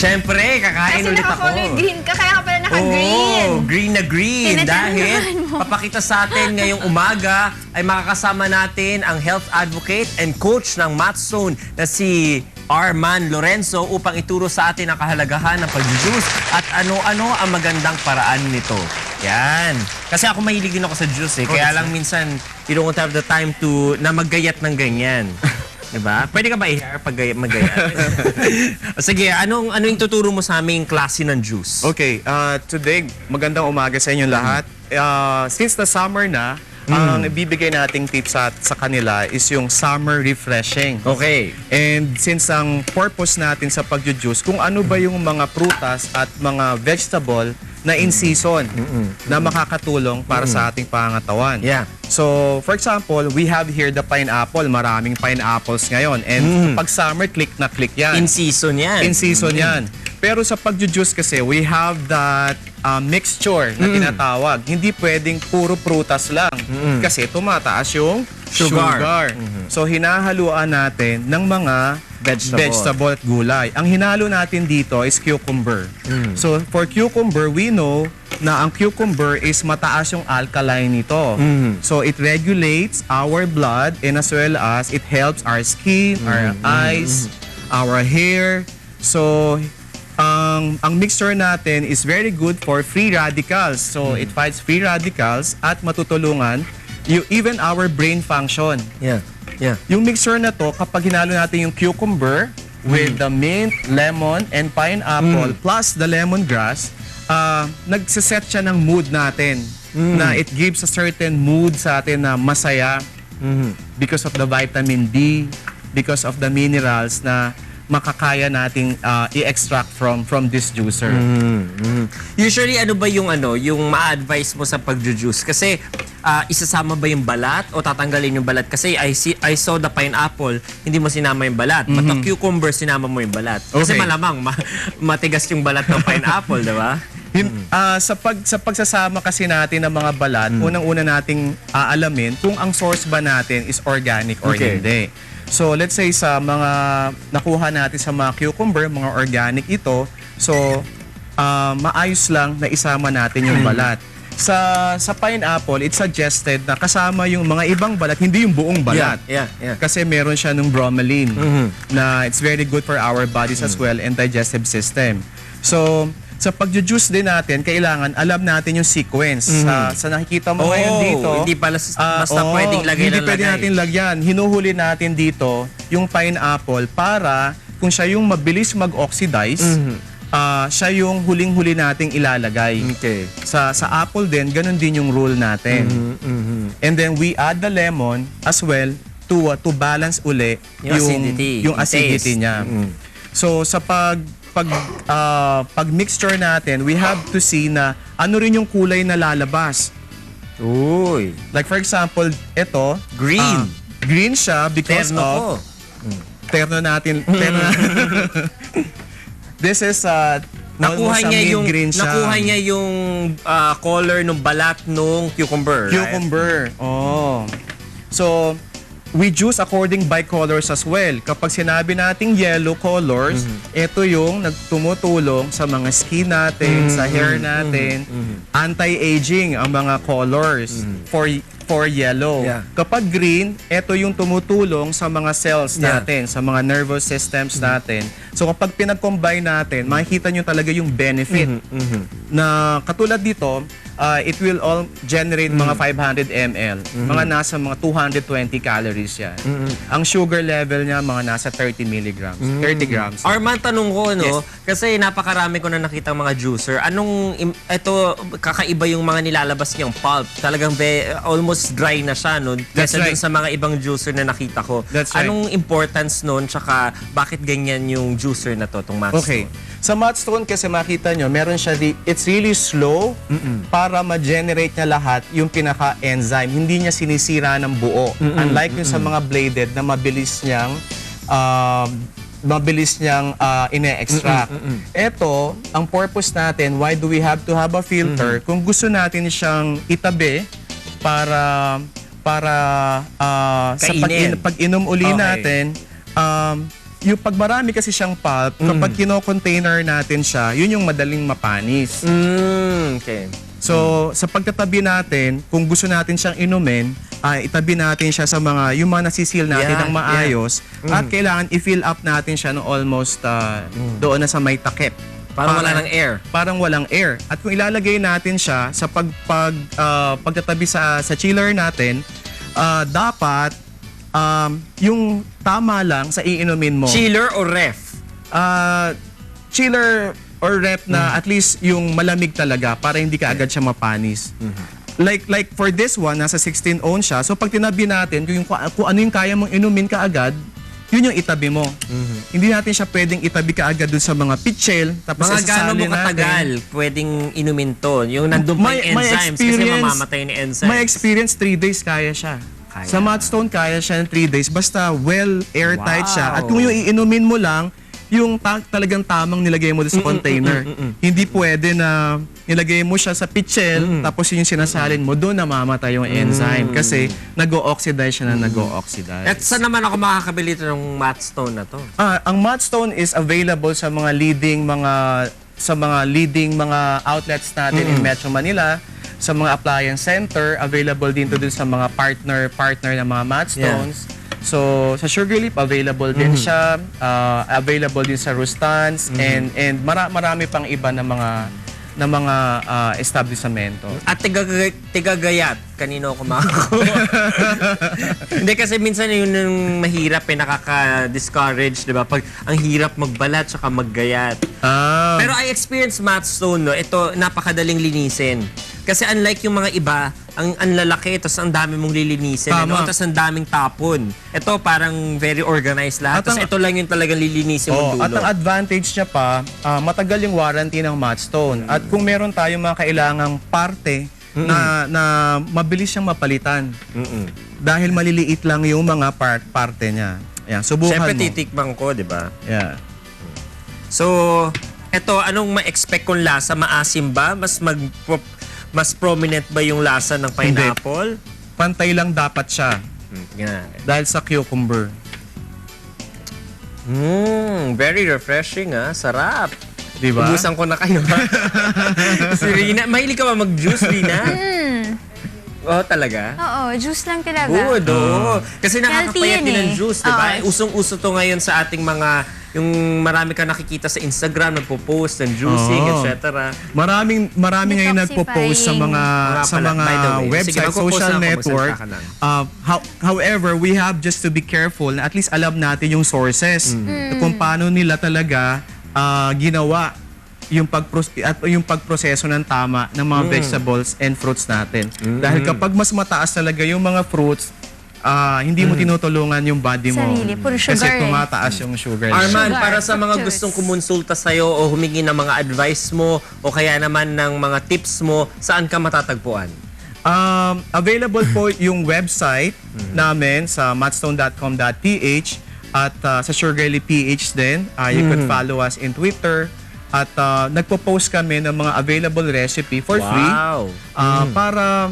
Siyempre, kakain Kasi ulit ako. naka-color green ka, kaya ka pala naka-green. Oo, green na green. Tinatanungan Dahil mo. papakita sa atin ngayong umaga ay makakasama natin ang health advocate and coach ng Mathzone na si Arman Lorenzo upang ituro sa atin ang kahalagahan ng pag-juice at ano-ano ang magandang paraan nito. Yan. Kasi ako mahilig din ako sa juice eh. Kaya lang minsan, you don't have the time to na maggayat ng ganyan. Diba? Pwede ka ba i-hair pag maggayat? Sige, anong yung tuturo mo sa aming klase ng juice? Okay, today, magandang umaga sa inyong lahat. Since na summer na, ang ibibigay nating tips sa kanila is yung summer refreshing. Okay. And since ang purpose natin sa pag-juice, kung ano ba yung mga prutas at mga vegetable na in season na makakatulong para sa ating pangangatawan. Yeah. So, for example, we have here the pineapple. Maraming pineapples ngayon. And pag summer, click na click yan. In season yan. In season yan. Pero sa pag-juice kasi, we have that mixture na tinatawag. Hindi pwedeng puro prutas lang. Kasi tumataas yung sugar. So, hinahaluan natin ng mga vegetable at gulay. Ang hinalo natin dito is cucumber. So, for cucumber, we know na ang cucumber is mataas yung alkaline nito. So, it regulates our blood and as well as it helps our skin, our eyes, our hair. So, ang mixture natin is very good for free radicals. So, it fights free radicals at matutulungan even our brain function. Yeah. Yeah. Yung mixture na to, kapag hinalo natin yung cucumber with the mint, lemon, and pineapple plus the lemongrass, nagsiset siya ng mood natin na it gives a certain mood sa atin na masaya because of the vitamin B, because of the minerals na makakaya nating i-extract from this juicer. Usually, ano ba yung ma-advise mo sa pag-juice? Kasi, isasama ba yung balat o tatanggalin yung balat? Kasi I saw the pineapple, hindi mo sinama yung balat. But the cucumber, sinama mo yung balat. Kasi Okay. malamang, matigas yung balat ng pineapple, di ba? Sa pagsasama kasi natin ng mga balat, unang-una nating aalamin kung ang source ba natin is organic or Okay. hindi. So, let's say sa mga nakuha natin sa mga cucumber, mga organic ito, so, maayos lang na isama natin yung balat. Sa pineapple, it's suggested na kasama yung mga ibang balat, hindi yung buong balat. Yeah. Kasi meron siya ng bromelain na it's very good for our bodies as well and digestive system. So, sa pag-juice din natin, kailangan alam natin yung sequence. Sa nakikita mo ngayon dito, hindi pala basta pwedeng lagay hindi lang pwede lagay. natin lagyan. Hinuhuli natin dito yung pineapple para kung siya yung mabilis mag-oxidize, siya yung huling-huli nating ilalagay. Okay. Sa apple din, ganun din yung rule natin. And then we add the lemon as well to balance uli Yung acidity taste. niya. So sa pag mixture natin, we have to see na ano rin yung kulay na lalabas. Uy. Like for example, ito, Green. Green siya because Terno ko. of terno natin. This is Nakuha almost niya a yung mid-green siya. nakuha niya yung color ng balat ng cucumber. right? Cucumber. Oh. So, we juice according by colors as well. Kapag sinabi nating yellow colors, ito yung nagtumutulong sa mga skin natin, sa hair natin. Anti-aging ang mga colors for yellow. Yeah. Kapag green, ito yung tumutulong sa mga cells natin, sa mga nervous systems natin. So kapag pinag-combine natin, makikita nyo talaga yung benefit na katulad dito, it will all generate mga 500 ml. Mga nasa mga 220 calories yan. Ang sugar level niya mga nasa 30 milligrams. 30 grams. Arman, tanong ko, no? Kasi napakarami ko na nakitang mga juicer. Ito, kakaiba yung mga nilalabas niyang pulp. Talagang almost dry na siya, no? That's Kasi right. dun sa mga ibang juicer na nakita ko. That's right. Anong importance nun? Tsaka, bakit ganyan yung juicer na to, itong Mathzone? Okay. Sa Mathzone kasi makita nyo, meron siya, it's really slow para ma-generate niya lahat yung pinaka-enzyme. Hindi niya sinisira ng buo. Unlike yung sa mga bladed na mabilis niyang ine-extract. Ito, ang purpose natin, why do we have to have a filter? Kung gusto natin siyang itabi para sa Kainin. pag-inom uli Okay. natin, yung pag marami kasi siyang pulp, kapag kino-container natin siya, yun yung madaling mapanis. Okay. So, sa pagtatabi natin, kung gusto natin siyang inumin, itabi natin siya sa yung mga nasisil natin Yeah, ng maayos. At kailangan i-fill up natin siya ng almost doon na sa may takip. Parang wala ng air. Parang walang air. At kung ilalagay natin siya sa pagtatabi sa chiller natin, dapat yung tama lang sa iinumin mo. Chiller o ref? Chiller or rep na at least yung malamig talaga para hindi ka agad siya mapanis. Like for this one, nasa 16 ounce siya. So pag tinabi natin, kung ano yung kaya mong inumin ka agad, yun yung itabi mo. Hindi natin siya pwedeng itabi ka agad dun sa mga pitchel. Tapos Mga gano'n mo katagal pwedeng inumin to? Yung nandun pa yung enzymes kasi mamamatay ni enzymes. May experience, 3 days kaya siya. Kaya. Sa Mudstone, kaya siya ng 3 days. Basta well airtight siya. Wow. At kung yung iinumin mo lang, yung talagang tamang nilagay mo doon sa container. Hindi pwede na nilagay mo siya sa pitchel, tapos yun yung sinasalin mo, doon namamatay yung enzyme. Kasi nag-o-oxidize siya na nag-o-oxidize. At saan naman ako makakabili ito ng Mudstone na to? Ang Mudstone is available sa mga leading mga outlets natin in Metro Manila, sa mga appliance center, available din to dun sa mga partner ng mga Mudstones. So sa Sugar Leaf available din siya, available din sa Rustans and marami pang iba na mga establishmento. At tigagayat, kanino ako makakuha? Hindi kasi minsan yun yung mahirap nakaka-discourage, di ba? Pag ang hirap magbalat saka maggayat. Pero I experienced Mudstone, no? Ito, napakadaling linisin. Kasi unlike yung mga iba, ang lalaki, tapos ang dami mong lilinisin. Tama. Tapos ang daming tapon. Ito parang very organized lahat. At Tapos ito lang yung talagang lilinisin mong dulo. At ang advantage niya pa, matagal yung warranty ng Mudstone. At kung meron tayong mga kailangang parte na mabilis siyang mapalitan. Dahil maliliit lang yung mga parte niya. Yan, subukan Siyempre mo. titikman ko, di ba? Yeah. So, eto, anong ma-expect kong lasa? Maasim ba? Mas prominent ba yung lasa ng pineapple? Pantay lang dapat siya. Tingnan natin. Dahil sa cucumber. Very refreshing, ah. Sarap. Diba? Ubusan ko na kayo. Si Rina, mahilig ka ba mag-juice, Rina? Oh, talaga? Oo, juice lang talaga. Good, oo. Kasi nakakapayat Healthy din yan ng eh. juice, di ba? Oo. Usong-uso to ngayon sa ating mga, yung marami ka nakikita sa Instagram, nagpo-post ng juicing, Oo. etc. Marami ngayon nagpo-post sa mga By the way, website, sige, magpo-post social na ako, network. magsalita ka However, we have just to be careful na at least alam natin yung sources. Kung paano nila talaga ginawa yung pagproseso ng tama ng mga vegetables and fruits natin. Dahil kapag mas mataas talaga yung mga fruits, hindi mo tinutulungan yung body mo. Sarili, puro sugar Kasi eh. tumataas yung sugar. Arman, Sugar, para sa mga fructose. gustong kumonsulta sa'yo o humingi ng mga advice mo o kaya naman ng mga tips mo, saan ka matatagpuan? Available po yung website namin sa mudstone.com.ph at sa Sugarly PH din. You could follow us in Twitter. At nagpo-post kami ng mga available recipe for free para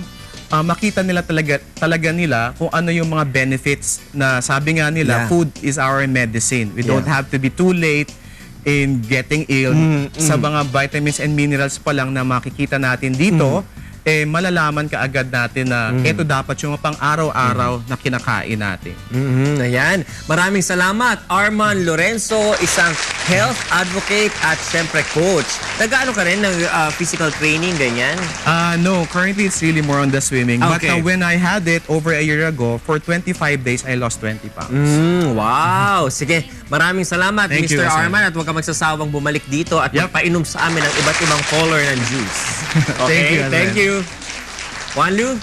makita nila talaga nila kung ano yung mga benefits na sabi nga nila, food is our medicine. We don't have to be too late in getting ill. Sa mga vitamins and minerals pa lang na makikita natin dito, malalaman ka agad natin na ito dapat yung pang-araw-araw na kinakain natin. Ayan. Maraming salamat, Arman Lorenzo, isang health advocate at syempre coach. Nag-ano ka rin ng physical training, ganyan? No, currently it's really more on the swimming. Okay. But when I had it over a year ago, for 25 days, I lost 20 pounds. Wow! Sige, maraming salamat, Thank you, Mr. sir. Arman, at huwag ka magsasawang bumalik dito at magpainom sa amin ng iba't ibang color ng juice. Okay? Thank you, Thank you. Wanlu?